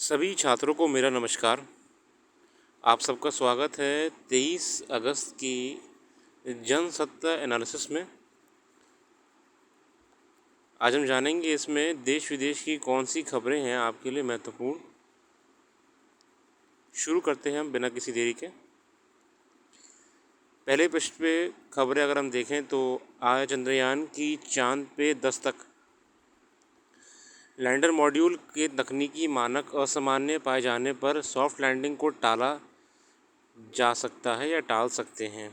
सभी छात्रों को मेरा नमस्कार। आप सबका स्वागत है 23 अगस्त की जनसत्ता एनालिसिस में। आज हम जानेंगे इसमें देश विदेश की कौन सी खबरें हैं आपके लिए महत्वपूर्ण। शुरू करते हैं हम बिना किसी देरी के। पहले पृष्ठ पे खबरें अगर हम देखें तो आज चंद्रयान की चांद पे दस्तक। लैंडर मॉड्यूल के तकनीकी मानक असामान्य पाए जाने पर सॉफ्ट लैंडिंग को टाला जा सकता है या टाल सकते हैं।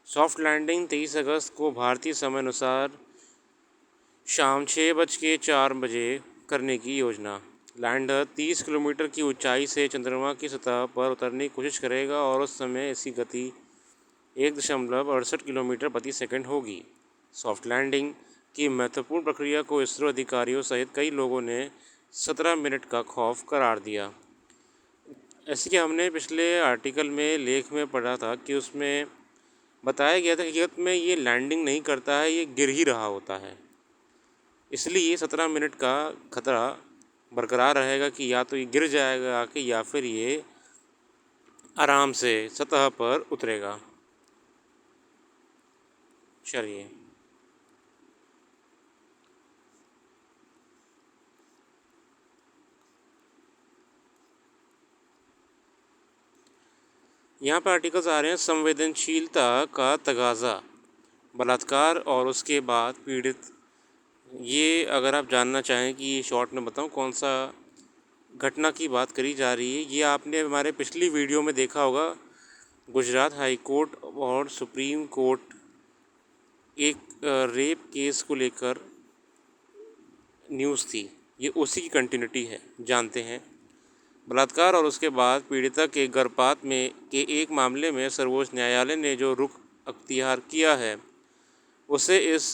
सॉफ्ट लैंडिंग 23 अगस्त को भारतीय समय अनुसार शाम 6:04 करने की योजना। लैंडर 30 किलोमीटर की ऊंचाई से चंद्रमा की सतह पर उतरने की कोशिश करेगा और उस समय इसकी गति 1.68 किलोमीटर प्रति सेकंड होगी। सॉफ्ट लैंडिंग की महत्वपूर्ण प्रक्रिया को इसरो अधिकारियों सहित कई लोगों ने 17 मिनट का खौफ करार दिया। ऐसे कि हमने पिछले आर्टिकल में लेख में पढ़ा था कि उसमें बताया गया था कि हकीकत में ये लैंडिंग नहीं करता है, ये गिर ही रहा होता है। इसलिए 17 मिनट का खतरा बरकरार रहेगा कि या तो ये गिर जाएगा आके या फिर ये आराम से सतह पर उतरेगा। चलिए, यहाँ पर आर्टिकल्स आ रहे हैं। संवेदनशीलता का तगाज़ा, बलात्कार और उसके बाद पीड़ित। ये अगर आप जानना चाहें कि ये शॉर्ट में बताऊं कौन सा घटना की बात करी जा रही है, ये आपने हमारे पिछली वीडियो में देखा होगा। गुजरात हाई कोर्ट और सुप्रीम कोर्ट एक रेप केस को लेकर न्यूज़ थी, ये उसी की कंटिन्यूटी है। जानते हैं। बलात्कार और उसके बाद पीड़िता के गर्भपात में के एक मामले में सर्वोच्च न्यायालय ने जो रुख अख्तियार किया है उसे इस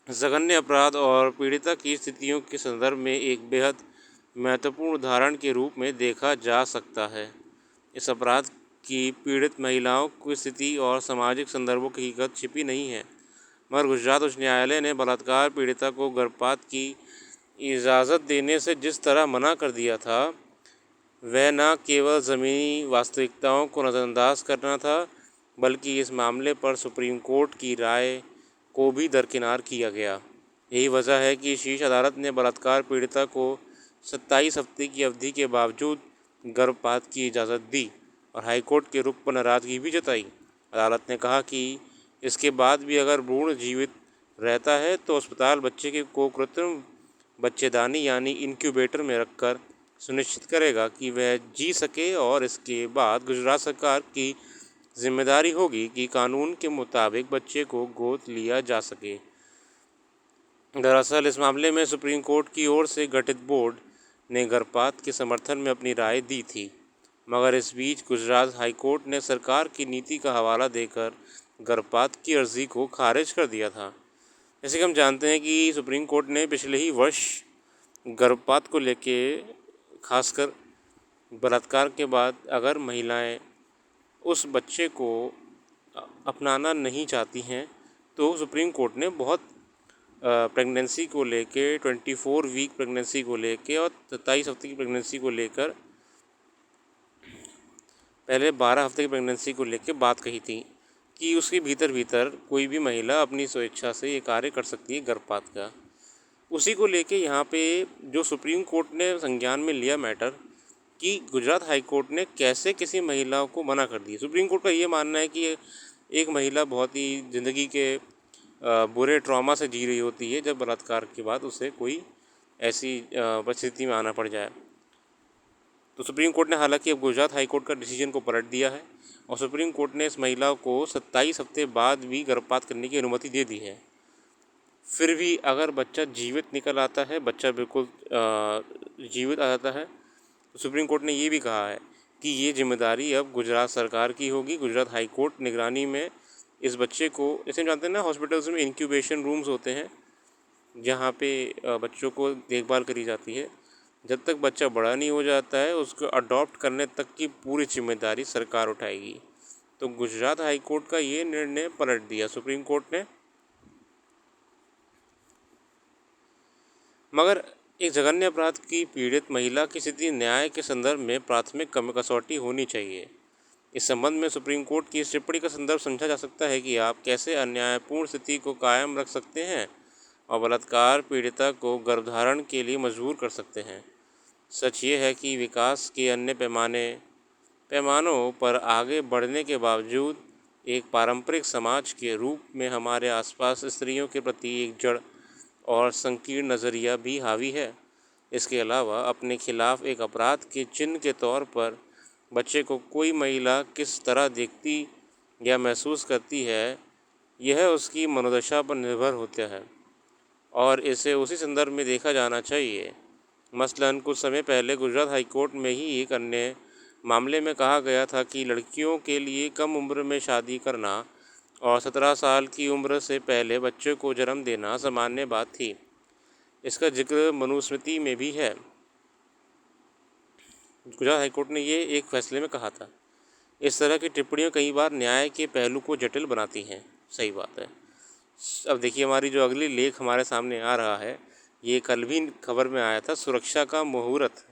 जघन्य अपराध और पीड़िता की स्थितियों के संदर्भ में एक बेहद महत्वपूर्ण उदाहरण के रूप में देखा जा सकता है। इस अपराध की पीड़ित महिलाओं की स्थिति और सामाजिक संदर्भों की हकीकत छिपी नहीं है, मगर गुजरात उच्च न्यायालय ने बलात्कार पीड़िता को गर्भपात की इजाज़त देने से जिस तरह मना कर दिया था, वह न केवल ज़मीनी वास्तविकताओं को नज़रअंदाज करना था, बल्कि इस मामले पर सुप्रीम कोर्ट की राय को भी दरकिनार किया गया। यही वजह है कि शीर्ष अदालत ने बलात्कार पीड़िता को 27 हफ्ते की अवधि के बावजूद गर्भपात की इजाज़त दी और हाईकोर्ट के रुख पर नाराज़गी भी जताई। अदालत ने कहा कि इसके बाद भी अगर भ्रूण जीवित रहता है तो अस्पताल बच्चे को कृत्रिम बच्चेदानी यानी इनक्यूबेटर में रखकर सुनिश्चित करेगा कि वह जी सके, और इसके बाद गुजरात सरकार की जिम्मेदारी होगी कि कानून के मुताबिक बच्चे को गोद लिया जा सके। दरअसल इस मामले में सुप्रीम कोर्ट की ओर से गठित बोर्ड ने गर्भपात के समर्थन में अपनी राय दी थी, मगर इस बीच गुजरात हाईकोर्ट ने सरकार की नीति का हवाला देकर गर्भपात की अर्जी को खारिज कर दिया था। जैसे कि हम जानते हैं कि सुप्रीम कोर्ट ने पिछले ही वर्ष गर्भपात को लेके, खासकर बलात्कार के बाद अगर महिलाएं उस बच्चे को अपनाना नहीं चाहती हैं तो सुप्रीम कोर्ट ने बहुत प्रेगनेंसी को लेके 24 वीक प्रेगनेंसी को लेके और 27 हफ्ते की प्रेगनेंसी को लेकर, पहले 12 हफ्ते की प्रेगनेंसी को लेकर बात कही थी कि उसके भीतर कोई भी महिला अपनी स्वेच्छा से ये कार्य कर सकती है गर्भपात का। उसी को लेके यहाँ पे जो सुप्रीम कोर्ट ने संज्ञान में लिया मैटर कि गुजरात हाई कोर्ट ने कैसे किसी महिला को मना कर दिया। सुप्रीम कोर्ट का ये मानना है कि एक महिला बहुत ही ज़िंदगी के बुरे ट्रॉमा से जी रही होती है जब बलात्कार के बाद उसे कोई ऐसी परिस्थिति में आना पड़ जाए। तो सुप्रीम कोर्ट ने हालांकि अब गुजरात हाई कोर्ट का डिसीजन को पलट दिया है और सुप्रीम कोर्ट ने इस महिला को 27 हफ्ते बाद भी गर्भपात करने की अनुमति दे दी है। फिर भी अगर बच्चा जीवित निकल आता है, बच्चा बिल्कुल जीवित आ जाता है, तो सुप्रीम कोर्ट ने ये भी कहा है कि ये जिम्मेदारी अब गुजरात सरकार की होगी। गुजरात हाई कोर्ट निगरानी में इस बच्चे को, जैसे हम जानते हैं ना, हॉस्पिटल्स में इंक्यूबेशन रूम्स होते हैं जहाँ पे बच्चों को देखभाल करी जाती है। जब तक बच्चा बड़ा नहीं हो जाता है उसको अडॉप्ट करने तक की पूरी जिम्मेदारी सरकार उठाएगी। तो गुजरात हाई कोर्ट का ये निर्णय पलट दिया सुप्रीम कोर्ट ने। मगर एक जघन्य अपराध की पीड़ित महिला की स्थिति न्याय के संदर्भ में प्राथमिक कसौटी होनी चाहिए। इस संबंध में सुप्रीम कोर्ट की इस टिप्पणी का संदर्भ समझा जा सकता है कि आप कैसे अन्यायपूर्ण स्थिति को कायम रख सकते हैं और बलात्कार पीड़िता को गर्भधारण के लिए मजबूर कर सकते हैं। सच ये है कि विकास के अन्य पैमानों पर आगे बढ़ने के बावजूद एक पारंपरिक समाज के रूप में हमारे आसपास स्त्रियों के प्रति एक जड़ और संकीर्ण नज़रिया भी हावी है। इसके अलावा अपने खिलाफ एक अपराध के चिन्ह के तौर पर बच्चे को कोई महिला किस तरह देखती या महसूस करती है, यह उसकी मनोदशा पर निर्भर होता है और इसे उसी संदर्भ में देखा जाना चाहिए। मसलन कुछ समय पहले गुजरात हाईकोर्ट में ही एक अन्य मामले में कहा गया था कि लड़कियों के लिए कम उम्र में शादी करना और 17 साल की उम्र से पहले बच्चे को जन्म देना सामान्य बात थी। इसका जिक्र मनुस्मृति में भी है। गुजरात हाईकोर्ट ने ये एक फैसले में कहा था। इस तरह की टिप्पणियां कई बार न्याय के पहलू को जटिल बनाती हैं। सही बात है। अब देखिए, हमारी जो अगली लेख हमारे सामने आ रहा है, ये कल भी खबर में आया था, सुरक्षा का मुहूर्त।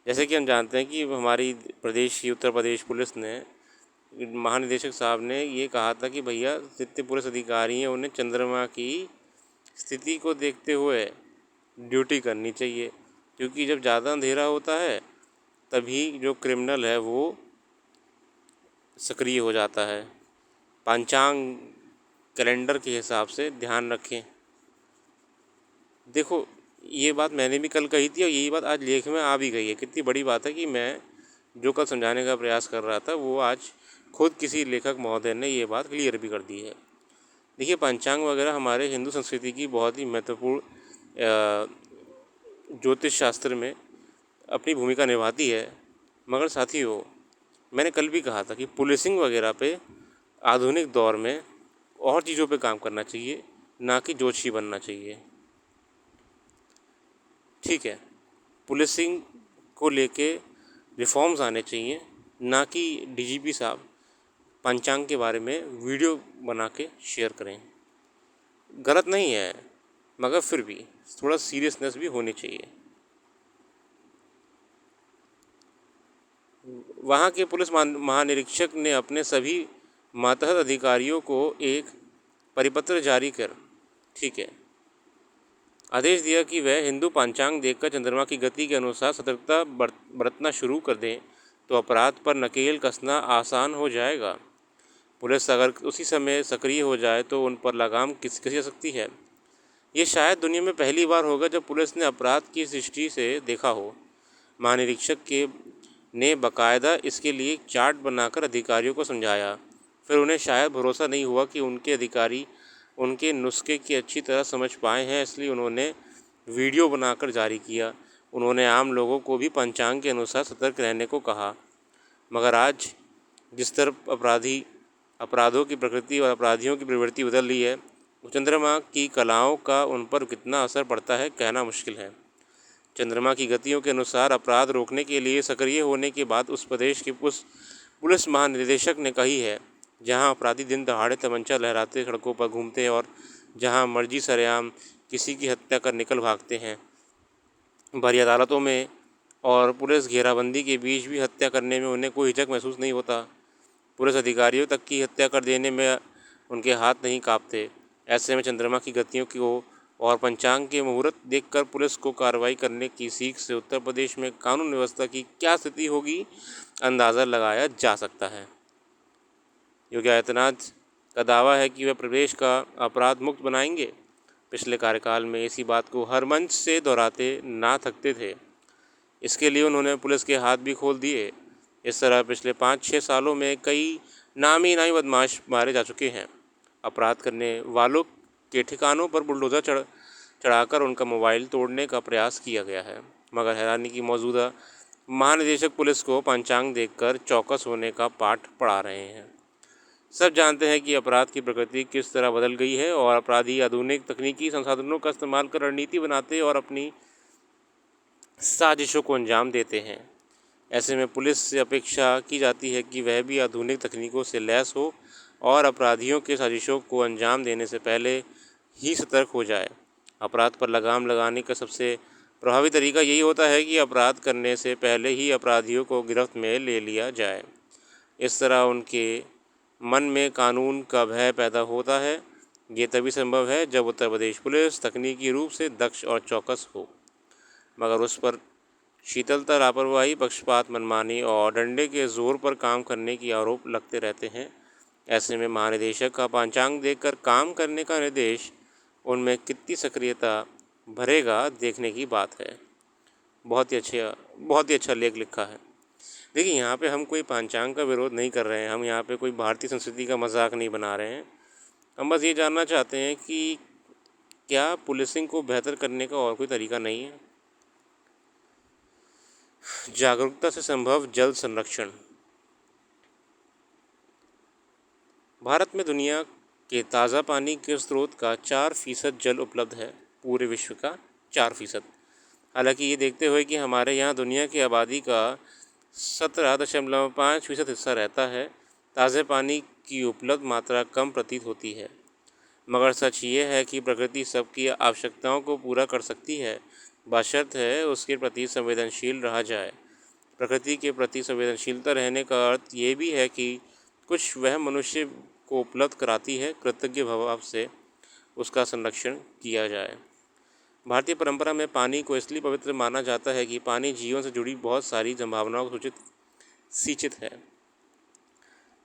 जैसे कि हम जानते हैं कि हमारी प्रदेश की उत्तर प्रदेश पुलिस ने, महानिदेशक साहब ने ये कहा था कि भैया जितने पुलिस अधिकारी हैं उन्हें चंद्रमा की स्थिति को देखते हुए ड्यूटी करनी चाहिए, क्योंकि जब ज़्यादा अंधेरा होता है तभी जो क्रिमिनल है वो सक्रिय हो जाता है। पंचांग कैलेंडर के हिसाब से ध्यान रखें। देखो, ये बात मैंने भी कल कही थी और यही बात आज लेख में आ भी गई है। कितनी बड़ी बात है कि मैं जो कल समझाने का प्रयास कर रहा था वो आज खुद किसी लेखक महोदय ने ये बात क्लियर भी कर दी है। देखिए, पंचांग वगैरह हमारे हिंदू संस्कृति की बहुत ही महत्वपूर्ण ज्योतिष शास्त्र में अपनी भूमिका निभाती है। मगर साथियों, मैंने कल भी कहा था कि पुलिसिंग वगैरह पे आधुनिक दौर में और चीज़ों पे काम करना चाहिए, ना कि जोशी बनना चाहिए। ठीक है, पुलिसिंग को लेके रिफॉर्म्स आने चाहिए, ना कि डीजीपी साहब पंचांग के बारे में वीडियो बना के शेयर करें। गलत नहीं है, मगर फिर भी थोड़ा सीरियसनेस भी होनी चाहिए। वहाँ के पुलिस महानिरीक्षक ने अपने सभी मातहत अधिकारियों को एक परिपत्र जारी कर आदेश दिया कि वह हिंदू पंचांग देखकर चंद्रमा की गति के अनुसार सतर्कता बरतना शुरू कर दें, तो अपराध पर नकेल कसना आसान हो जाएगा। पुलिस अगर उसी समय सक्रिय हो जाए तो उन पर लगाम कसी जा सकती है। ये शायद दुनिया में पहली बार होगा जब पुलिस ने अपराध की दृष्टि से देखा हो। महानिरीक्षक ने बाकायदा इसके लिए एक चार्ट बनाकर अधिकारियों को समझाया। फिर उन्हें शायद भरोसा नहीं हुआ कि उनके अधिकारी उनके नुस्खे की अच्छी तरह समझ पाए हैं, इसलिए उन्होंने वीडियो बनाकर जारी किया। उन्होंने आम लोगों को भी पंचांग के अनुसार सतर्क रहने को कहा। मगर आज जिस तरह अपराधों की प्रकृति और अपराधियों की प्रवृत्ति बदल रही है, चंद्रमा की कलाओं का उन पर कितना असर पड़ता है कहना मुश्किल है। चंद्रमा की गतियों के अनुसार अपराध रोकने के लिए सक्रिय होने की बात उस प्रदेश के पुलिस महानिदेशक ने कही है, जहां अपराधी दिन दहाड़े तमंचा लहराते सड़कों पर घूमते हैं और जहां मर्जी सरेआम किसी की हत्या कर निकल भागते हैं। भरी अदालतों में और पुलिस घेराबंदी के बीच भी हत्या करने में उन्हें कोई हिचक महसूस नहीं होता। पुलिस अधिकारियों तक की हत्या कर देने में उनके हाथ नहीं कांपते। ऐसे में चंद्रमा की गतियों को और पंचांग के मुहूर्त देखकर पुलिस को कार्रवाई करने की सीख से उत्तर प्रदेश में कानून व्यवस्था की क्या स्थिति होगी, अंदाज़ा लगाया जा सकता है। योगी आदित्यनाथ का दावा है कि वह प्रदेश का अपराध मुक्त बनाएंगे। पिछले कार्यकाल में इसी बात को हर मंच से दोहराते ना थकते थे। इसके लिए उन्होंने पुलिस के हाथ भी खोल दिए। इस तरह पिछले 5-6 सालों में कई नामी बदमाश मारे जा चुके हैं। अपराध करने वालों के ठिकानों पर बुलडोज़र चढ़ाकर उनका मोबाइल तोड़ने का प्रयास किया गया है। मगर हैरानी की मौजूदा महानिदेशक पुलिस को पंचांग देखकर चौकस होने का पाठ पढ़ा रहे हैं। सब जानते हैं कि अपराध की प्रकृति किस तरह बदल गई है और अपराधी आधुनिक तकनीकी संसाधनों का इस्तेमाल कर रणनीति बनाते और अपनी साजिशों को अंजाम देते हैं। ऐसे में पुलिस से अपेक्षा की जाती है कि वह भी आधुनिक तकनीकों से लैस हो और अपराधियों के साजिशों को अंजाम देने से पहले ही सतर्क हो जाए। अपराध पर लगाम लगाने का सबसे प्रभावी तरीका यही होता है कि अपराध करने से पहले ही अपराधियों को गिरफ्त में ले लिया जाए। इस तरह उनके मन में कानून का भय पैदा होता है। ये तभी संभव है जब उत्तर प्रदेश पुलिस तकनीकी रूप से दक्ष और चौकस हो, मगर उस पर शीतलता, लापरवाही, पक्षपात, मनमानी और डंडे के जोर पर काम करने की आरोप लगते रहते हैं। ऐसे में महानिदेशक का पांचांग देखकर काम करने का निर्देश उनमें कितनी सक्रियता भरेगा, देखने की बात है। बहुत ही अच्छा लेख लिखा है। देखिए, यहाँ पे हम कोई पांचांग का विरोध नहीं कर रहे हैं, हम यहाँ पे कोई भारतीय संस्कृति का मजाक नहीं बना रहे हैं। हम बस ये जानना चाहते हैं कि क्या पुलिसिंग को बेहतर करने का और कोई तरीका नहीं है। जागरूकता से संभव जल संरक्षण। भारत में दुनिया के ताज़ा पानी के स्रोत का 4% जल उपलब्ध है, पूरे विश्व का 4%। हालांकि ये देखते हुए कि हमारे यहाँ दुनिया की आबादी का 17.5% हिस्सा रहता है, ताज़े पानी की उपलब्ध मात्रा कम प्रतीत होती है। मगर सच ये है कि प्रकृति सबकी आवश्यकताओं को पूरा कर सकती है, बशर्ते उसके प्रति संवेदनशील रहा जाए। प्रकृति के प्रति संवेदनशीलता रहने का अर्थ ये भी है कि कुछ वह मनुष्य को उपलब्ध कराती है, कृतज्ञ भाव से उसका संरक्षण किया जाए। भारतीय परंपरा में पानी को इसलिए पवित्र माना जाता है कि पानी जीवन से जुड़ी बहुत सारी संभावनाओं को सिंचित है।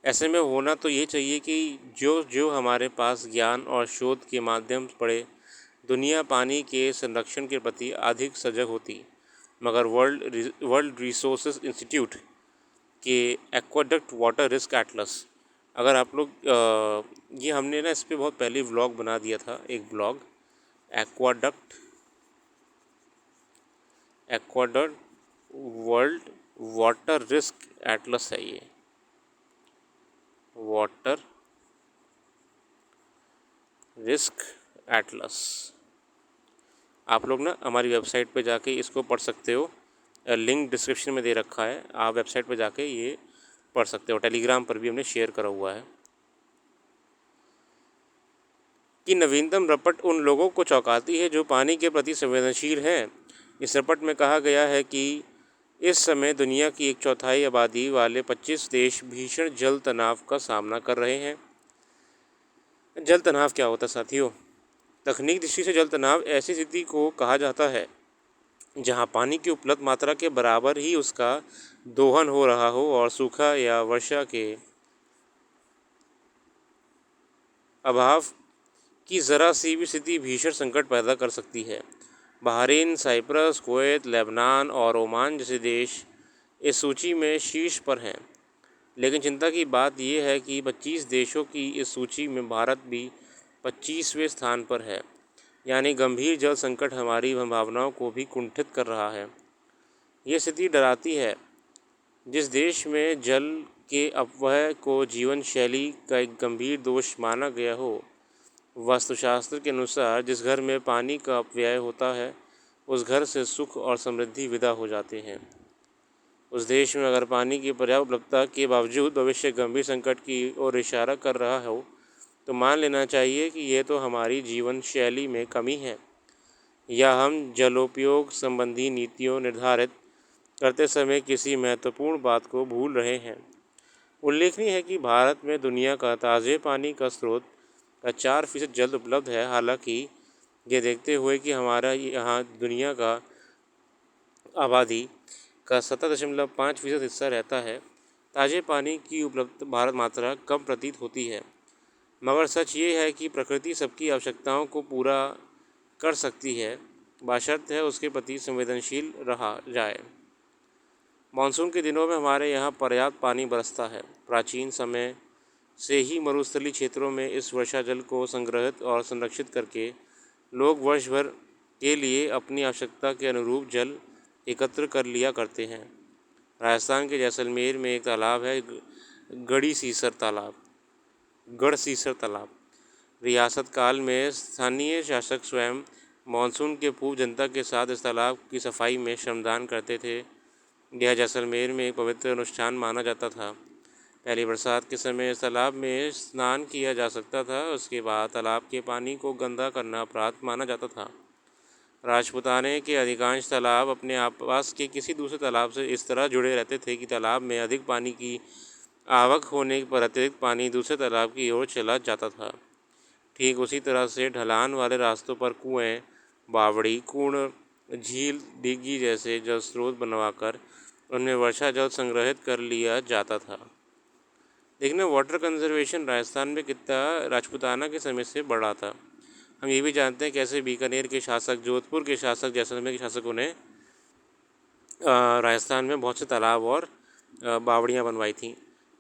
ऐसे में होना तो ये चाहिए कि जो जो हमारे पास ज्ञान और शोध के माध्यम पड़े, दुनिया पानी के संरक्षण के प्रति अधिक सजग होती। मगर वर्ल्ड रिसोर्सेज इंस्टीट्यूट के एक्वाडक्ट वाटर रिस्क एटलस, अगर आप लोग ये हमने ना इस पर बहुत पहले व्लॉग बना दिया था, एक blog aqueduct world water risk Atlas है ये, वाटर रिस्क एटलस। आप लोग ना हमारी वेबसाइट पे जाके इसको पढ़ सकते हो, लिंक डिस्क्रिप्शन में दे रखा है, आप वेबसाइट पे जाके ये पढ़ सकते हो। टेलीग्राम पर भी हमने शेयर करा हुआ है कि नवीनतम रपट उन लोगों को चौंकाती है जो पानी के प्रति संवेदनशील हैं। इस रपट में कहा गया है कि इस समय दुनिया की 1/4 आबादी वाले 25 देश भीषण जल तनाव का सामना कर रहे हैं। जल तनाव क्या होता है साथियों? तकनीक दृष्टि से जल तनाव ऐसी स्थिति को कहा जाता है जहां पानी की उपलब्ध मात्रा के बराबर ही उसका दोहन हो रहा हो और सूखा या वर्षा के अभाव की ज़रा सी भी स्थिति भीषण संकट पैदा कर सकती है। बहरीन, साइप्रस, कुवैत, लेबनान और ओमान जैसे देश इस सूची में शीर्ष पर हैं। लेकिन चिंता की बात यह है कि 25 देशों की इस सूची में भारत भी 25वें स्थान पर है। यानी गंभीर जल संकट हमारी संभावनाओं को भी कुंठित कर रहा है। ये स्थिति डराती है। जिस देश में जल के अपव्यय को जीवन शैली का एक गंभीर दोष माना गया हो, वास्तुशास्त्र के अनुसार जिस घर में पानी का अपव्यय होता है, उस घर से सुख और समृद्धि विदा हो जाते हैं। उस देश में अगर पानी की पर्याप्त उपलब्धता के बावजूद भविष्य गंभीर संकट की ओर इशारा कर रहा हो, तो मान लेना चाहिए कि ये तो हमारी जीवन शैली में कमी है, या हम जलोपयोग संबंधी नीतियों निर्धारित करते समय किसी महत्वपूर्ण बात को भूल रहे हैं। उल्लेखनीय है कि भारत में दुनिया का ताज़े पानी का स्रोत का 4% जल उपलब्ध है। हालांकि ये देखते हुए कि हमारा यहाँ दुनिया का आबादी का 17.5% हिस्सा रहता है, ताज़े पानी की उपलब्ध भारत मात्रा कम प्रतीत होती है। मगर सच ये है कि प्रकृति सबकी आवश्यकताओं को पूरा कर सकती है, बशर्ते उसके प्रति संवेदनशील रहा जाए। मानसून के दिनों में हमारे यहाँ पर्याप्त पानी बरसता है। प्राचीन समय से ही मरुस्थलीय क्षेत्रों में इस वर्षा जल को संग्रहित और संरक्षित करके लोग वर्ष भर के लिए अपनी आवश्यकता के अनुरूप जल एकत्र कर लिया करते हैं। राजस्थान के जैसलमेर में एक तालाब है, गढ़सीसर तालाब। रियासत काल में स्थानीय शासक स्वयं मानसून के पूर्व जनता के साथ इस तालाब की सफाई में श्रमदान करते थे। यह जैसलमेर में एक पवित्र अनुष्ठान माना जाता था। पहली बरसात के समय इस तालाब में स्नान किया जा सकता था। उसके बाद तालाब के पानी को गंदा करना अपराध माना जाता था। राजपूताने के अधिकांश तालाब अपने आसपास के किसी दूसरे तालाब से इस तरह जुड़े रहते थे कि तालाब में अधिक पानी की आवक होने पर अतिरिक्त पानी दूसरे तालाब की ओर चला जाता था। ठीक उसी तरह से ढलान वाले रास्तों पर कुएं, बावड़ी, कुंड, झील, डिग्गी जैसे जल स्रोत बनवाकर उनमें वर्षा जल संग्रहित कर लिया जाता था। देखना वाटर कंजर्वेशन राजस्थान में कितना राजपूताना के समय से बढ़ा था। हम ये भी जानते हैं कैसे बीकानेर के शासक, जोधपुर के शासक, जैसलमेर के शासकों ने राजस्थान में बहुत से तालाब और बावड़ियाँ बनवाई थीं।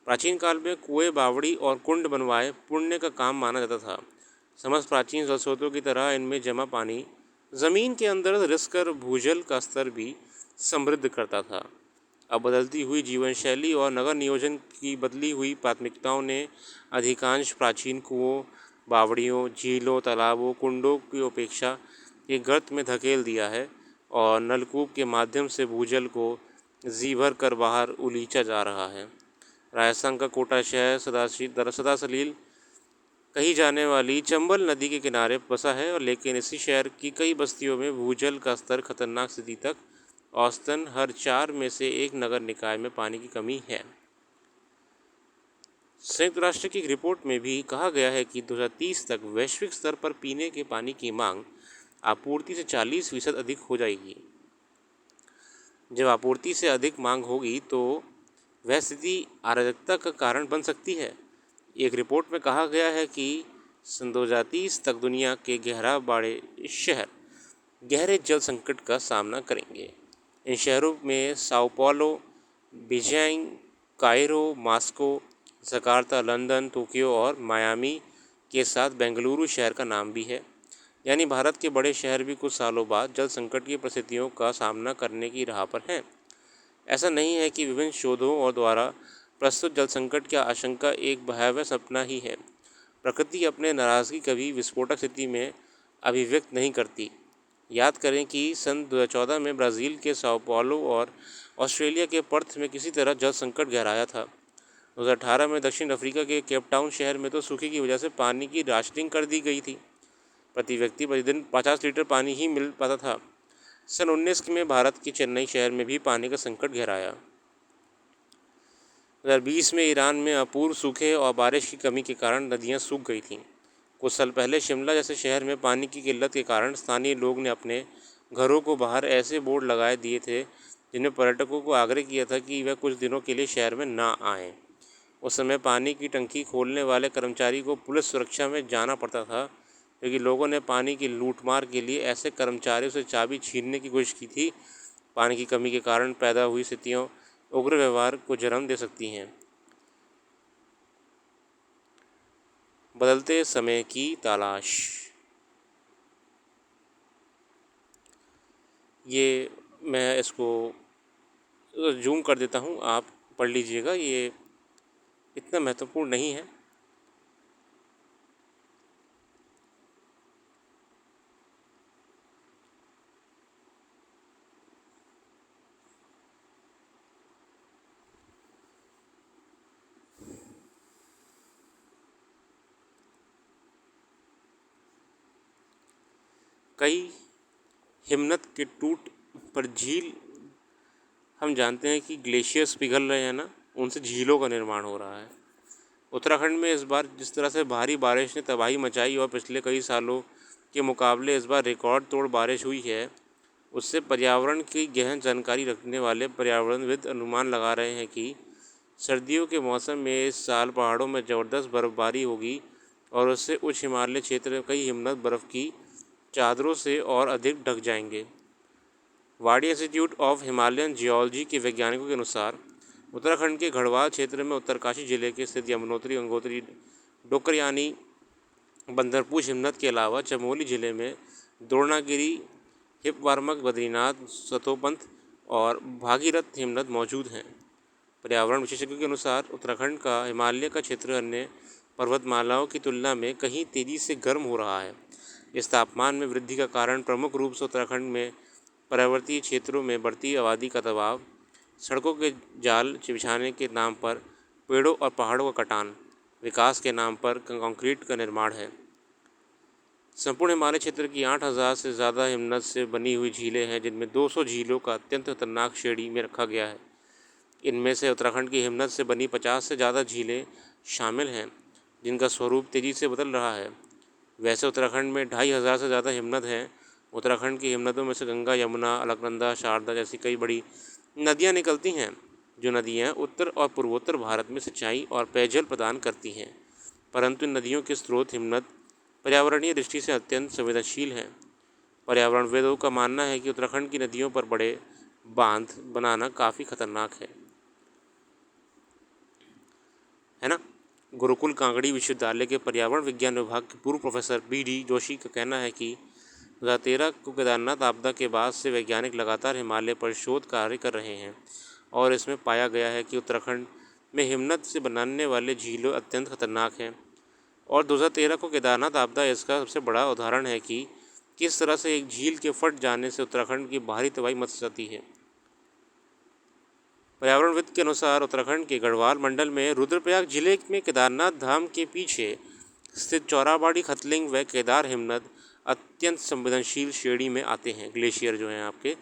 प्राचीन काल में कुएं, बावड़ी और कुंड बनवाए पुण्य का काम माना जाता था। समस्त प्राचीन जल स्रोतों की तरह इनमें जमा पानी ज़मीन के अंदर रिस कर भूजल का स्तर भी समृद्ध करता था। अब बदलती हुई जीवन शैली और नगर नियोजन की बदली हुई प्राथमिकताओं ने अधिकांश प्राचीन कुओं, बावड़ियों, झीलों, तालाबों, कुंडों की उपेक्षा एक गर्त में धकेल दिया है और नलकूप के माध्यम से भूजल को जी भर कर बाहर उलीचा जा रहा है। राजस्थान का कोटा शहर सदा सलील कही जाने वाली चंबल नदी के किनारे बसा है, और लेकिन इसी शहर की कई बस्तियों में भूजल का स्तर खतरनाक स्थिति तक औसतन हर 4 में से 1 नगर निकाय में पानी की कमी है। संयुक्त राष्ट्र की एक रिपोर्ट में भी कहा गया है कि 2030 तक वैश्विक स्तर पर पीने के पानी की मांग आपूर्ति से 40% अधिक हो जाएगी। जब आपूर्ति से अधिक मांग होगी तो वह स्थिति अराजकता का कारण बन सकती है। एक रिपोर्ट में कहा गया है कि सन 2030 तक दुनिया के 11 बड़े शहर गहरे जल संकट का सामना करेंगे। इन शहरों में Sao paulo, Beijing, Cairo, Moscow, Jakarta, London, Tokyo और मायामी के साथ बेंगलुरु शहर का नाम भी है। यानी भारत के बड़े शहर भी कुछ सालों बाद जल संकट की परिस्थितियों का सामना करने की राह पर हैं। ऐसा नहीं है कि विभिन्न शोधों और द्वारा प्रस्तुत जल संकट की आशंका एक भयावह सपना ही है। प्रकृति अपने नाराज़गी कभी विस्फोटक स्थिति में अभिव्यक्त नहीं करती। याद करें कि सन 2014 में ब्राज़ील के साओ paulo और ऑस्ट्रेलिया के पर्थ में किसी तरह जल संकट गहराया था। 2018 में दक्षिण अफ्रीका के केप टाउन शहर में तो सूखे की वजह से पानी की राशनिंग कर दी गई थी। प्रति व्यक्ति प्रतिदिन 50 लीटर पानी ही मिल पाता था। सन 19 में भारत के चेन्नई शहर में भी पानी का संकट गहराया। 2020 में ईरान में अपूर्व सूखे और बारिश की कमी के कारण नदियां सूख गई थीं। कुछ साल पहले शिमला जैसे शहर में पानी की किल्लत के कारण स्थानीय लोग ने अपने घरों को बाहर ऐसे बोर्ड लगाए दिए थे जिनमें पर्यटकों को आग्रह किया था कि वह कुछ दिनों के लिए शहर में ना आएं। उस समय पानी की टंकी खोलने वाले कर्मचारी को पुलिस सुरक्षा में जाना पड़ता था, क्योंकि लोगों ने पानी की लूटमार के लिए ऐसे कर्मचारियों से चाबी छीनने की कोशिश की थी। पानी की कमी के कारण पैदा हुई स्थितियों उग्र व्यवहार को जन्म दे सकती हैं। बदलते समय की तलाश, ये मैं इसको जूम कर देता हूँ, आप पढ़ लीजिएगा, ये इतना महत्वपूर्ण नहीं है। कई हिमनद के टूट पर झील, हम जानते हैं कि ग्लेशियर्स पिघल रहे हैं ना, उनसे झीलों का निर्माण हो रहा है। उत्तराखंड में इस बार जिस तरह से भारी बारिश ने तबाही मचाई और पिछले कई सालों के मुकाबले इस बार रिकॉर्ड तोड़ बारिश हुई है, उससे पर्यावरण की गहन जानकारी रखने वाले पर्यावरणविद अनुमान लगा रहे हैं कि सर्दियों के मौसम में इस साल पहाड़ों में ज़बरदस्त बर्फबारी होगी और उससे उच्च हिमालय क्षेत्र में कई हिमनद बर्फ़ की चादरों से और अधिक ढक जाएंगे। वाडी इंस्टीट्यूट ऑफ हिमालयन जियोलॉजी के वैज्ञानिकों के अनुसार उत्तराखंड के गढ़वाल क्षेत्र में उत्तरकाशी जिले के स्थित यमुनोत्री, गंगोत्री, डोकरयानी, बंदरपूछ हिमनद के अलावा चमोली जिले में द्रोणागिरी, हिपवार्मक, बद्रीनाथ, सतोपंथ और भागीरथ हिमनद मौजूद हैं। पर्यावरण विशेषज्ञों के अनुसार उत्तराखंड का हिमालय का क्षेत्र अन्य पर्वतमालाओं की तुलना में कहीं तेज़ी से गर्म हो रहा है। इस तापमान में वृद्धि का कारण प्रमुख रूप से उत्तराखंड में पर्वतीय क्षेत्रों में बढ़ती आबादी का दबाव, सड़कों के जाल बिछाने के नाम पर पेड़ों और पहाड़ों का कटान, विकास के नाम पर कंक्रीट का निर्माण है। संपूर्ण हिमालय क्षेत्र की 8,000 से ज़्यादा हिमनद से बनी हुई झीलें हैं, जिनमें 200 झीलों का अत्यंत खतरनाक श्रेणी में रखा गया है। इनमें से उत्तराखंड की हिमनद से बनी 50 से ज़्यादा झीलें शामिल हैं, जिनका स्वरूप तेज़ी से बदल रहा है। वैसे उत्तराखंड में 2,500 से ज़्यादा हिमनद हैं। उत्तराखंड की हिमनदों में से गंगा, यमुना, अलकनंदा, शारदा जैसी कई बड़ी नदियाँ निकलती हैं, जो नदियाँ उत्तर और पूर्वोत्तर भारत में सिंचाई और पेयजल प्रदान करती हैं। परंतु इन नदियों के स्रोत हिमनद पर्यावरणीय दृष्टि से अत्यंत संवेदनशील हैं। पर्यावरणविदों का मानना है कि उत्तराखंड की नदियों पर बड़े बांध बनाना काफ़ी खतरनाक है ना। गुरुकुल कांगड़ी विश्वविद्यालय के पर्यावरण विज्ञान विभाग के पूर्व प्रोफेसर BD जोशी का कहना है कि 2013 को केदारनाथ आपदा के बाद से वैज्ञानिक लगातार हिमालय पर शोध कार्य कर रहे हैं और इसमें पाया गया है कि उत्तराखंड में हिमनद से बनने वाले झीलों अत्यंत खतरनाक हैं। और 2013 को केदारनाथ आपदा इसका सबसे बड़ा उदाहरण है कि किस तरह से एक झील के फट जाने से उत्तराखंड की बाहरी तबाही मच जाती है। पर्यावरणविद के अनुसार उत्तराखंड के गढ़वाल मंडल में रुद्रप्रयाग जिले में केदारनाथ धाम के पीछे स्थित चौराबाड़ी, खतलिंग व केदार हिमनद अत्यंत संवेदनशील श्रेणी में आते हैं, ग्लेशियर जो हैं आपके।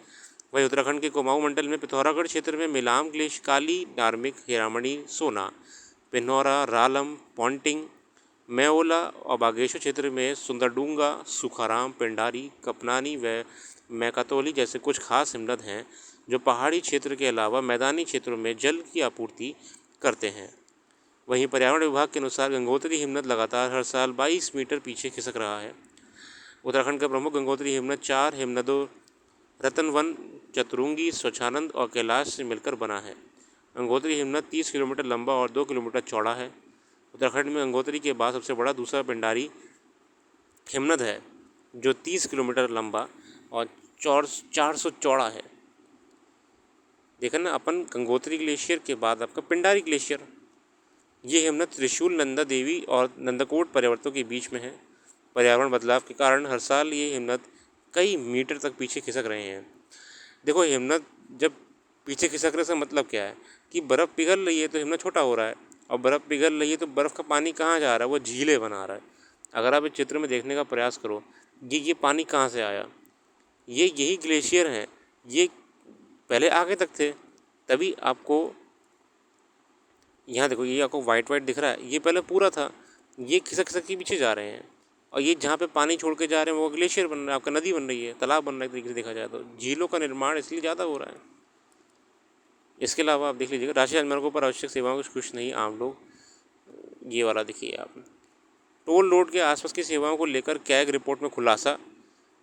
वही उत्तराखंड के कुमाऊं मंडल में पिथौरागढ़ क्षेत्र में मिलाम ग्लेशियर, काली, डार्मिक, हेरामणी, सोना, पिन्नौरा, रालम, पॉन्टिंग, मेओला और बागेश्वर क्षेत्र में सुंदरडूंगा, सुखाराम, पिंडारी, कपनानी व मैकातोली जैसे कुछ खास हिमनद हैं, जो पहाड़ी क्षेत्र के अलावा मैदानी क्षेत्रों में जल की आपूर्ति करते हैं। वहीं पर्यावरण विभाग के अनुसार गंगोत्री हिमनद लगातार हर साल 22 मीटर पीछे खिसक रहा है। उत्तराखंड का प्रमुख गंगोत्री हिमनद 4 हिमनदों रतनवन, चतुरंगी, स्वच्छानंद और कैलाश से मिलकर बना है। गंगोत्री हिमनद 30 किलोमीटर लंबा और 2 किलोमीटर चौड़ा है। उत्तराखंड में गंगोत्री के बाद सबसे बड़ा दूसरा पिंडारी हिमनद है, जो 30 किलोमीटर लंबा और 400 चौड़ा है। देखा ना, अपन गंगोत्री ग्लेशियर के बाद आपका पिंडारी ग्लेशियर। ये हिमनद त्रिशूल, नंदा देवी और नंदकोट पर्वतों के बीच में है। पर्यावरण बदलाव के कारण हर साल ये हिमनद कई मीटर तक पीछे खिसक रहे हैं। देखो, हिमनद जब पीछे खिसक रहे से मतलब क्या है कि बर्फ़ पिघल रही है तो हिमनद छोटा हो रहा है, और बर्फ़ पिघल रही है तो बर्फ़ का पानी कहाँ जा रहा है, वो झीलें बना रहा है। अगर आप इस चित्र में देखने का प्रयास करो, ये पानी कहाँ से आया, ये यही ग्लेशियर हैं। ये पहले आगे तक थे, तभी आपको यहाँ देखो, ये आपको वाइट वाइट दिख रहा है, ये पहले पूरा था। ये खिसक खिसक के पीछे जा रहे हैं, और ये जहाँ पे पानी छोड़ के जा रहे हैं वो ग्लेशियर बन रहा है, आपका नदी बन रही है, तालाब बन रहा है। एक तरीके से देखा जाए तो झीलों का निर्माण इसलिए ज़्यादा हो रहा है। इसके अलावा आप देख लीजिएगा, राष्ट्रीय राजमार्गों पर आवश्यक सेवाओं को खुश नहीं आम लोग। ये वाला देखिए आप, टोल रोड के आसपास की सेवाओं को लेकर कैग रिपोर्ट में खुलासा।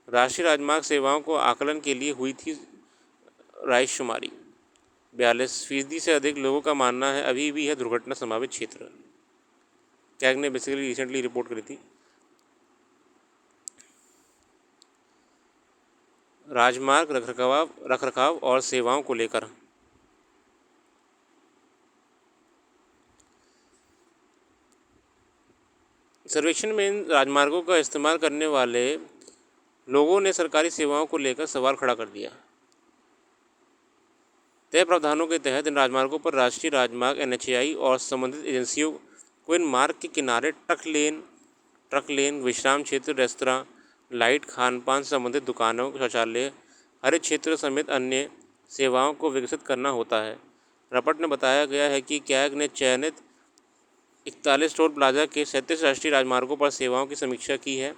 राष्ट्रीय राजमार्ग सेवाओं को आकलन के लिए हुई थी रायशुमारी। 42% से अधिक लोगों का मानना है अभी भी है दुर्घटना संभावित क्षेत्र। कैग ने बेसिकली रिसेंटली रिपोर्ट करी थी। राजमार्ग रखरखाव और सेवाओं को लेकर सर्वेक्षण में इन राजमार्गों का इस्तेमाल करने वाले लोगों ने सरकारी सेवाओं को लेकर सवाल खड़ा कर दिया। तय प्रावधानों के तहत इन राजमार्गों पर राष्ट्रीय राजमार्ग, NHAI और संबंधित एजेंसियों को इन मार्ग के किनारे ट्रक लेन, विश्राम क्षेत्र, रेस्तरां, लाइट, खानपान से संबंधित दुकानों, शौचालय, हरित क्षेत्र समेत अन्य सेवाओं को विकसित करना होता है। रिपोर्ट में बताया गया है कि कैग ने चयनित 41 टोल प्लाजा के 37 राष्ट्रीय राजमार्गों पर सेवाओं की समीक्षा की है।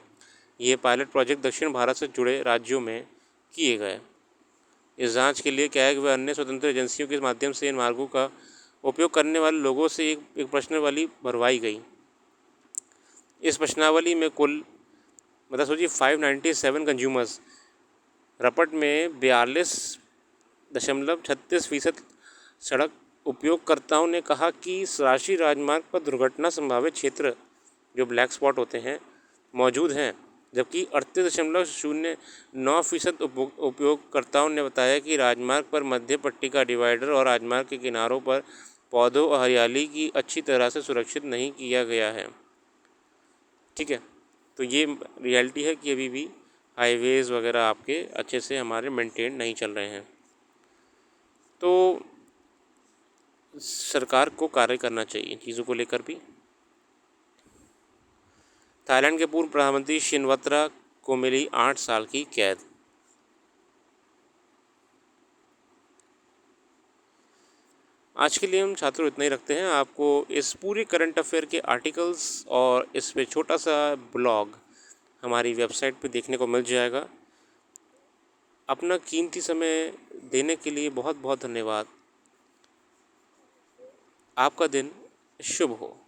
ये पायलट प्रोजेक्ट दक्षिण भारत से जुड़े राज्यों में किए गए। इस जांच के लिए कैग व अन्य स्वतंत्र एजेंसियों के माध्यम से इन मार्गों का उपयोग करने वाले लोगों से एक प्रश्नावली भरवाई गई। इस प्रश्नावली में कुल मतलब सोचिए 597 कंज्यूमर्स। रिपोर्ट में 42.36% सड़क उपयोगकर्ताओं ने कहा कि राष्ट्रीय राजमार्ग पर दुर्घटना संभावित क्षेत्र, जो ब्लैक स्पॉट होते हैं, मौजूद हैं, जबकि 38.09% उपयोगकर्ताओं ने बताया कि राजमार्ग पर मध्य पट्टी का डिवाइडर और राजमार्ग के किनारों पर पौधों और हरियाली की अच्छी तरह से सुरक्षित नहीं किया गया है। ठीक है, तो ये रियलिटी है कि अभी भी हाईवेज़ वगैरह आपके अच्छे से हमारे मेंटेन नहीं चल रहे हैं। तो सरकार को कार्य करना चाहिए चीज़ों को लेकर भी। थाईलैंड के पूर्व प्रधानमंत्री शिनवत्रा को मिली 8 साल की कैद। आज के लिए हम छात्रों इतना ही रखते हैं। आपको इस पूरे करंट अफेयर के आर्टिकल्स और इस पे छोटा सा ब्लॉग हमारी वेबसाइट पे देखने को मिल जाएगा। अपना कीमती समय देने के लिए बहुत बहुत धन्यवाद। आपका दिन शुभ हो।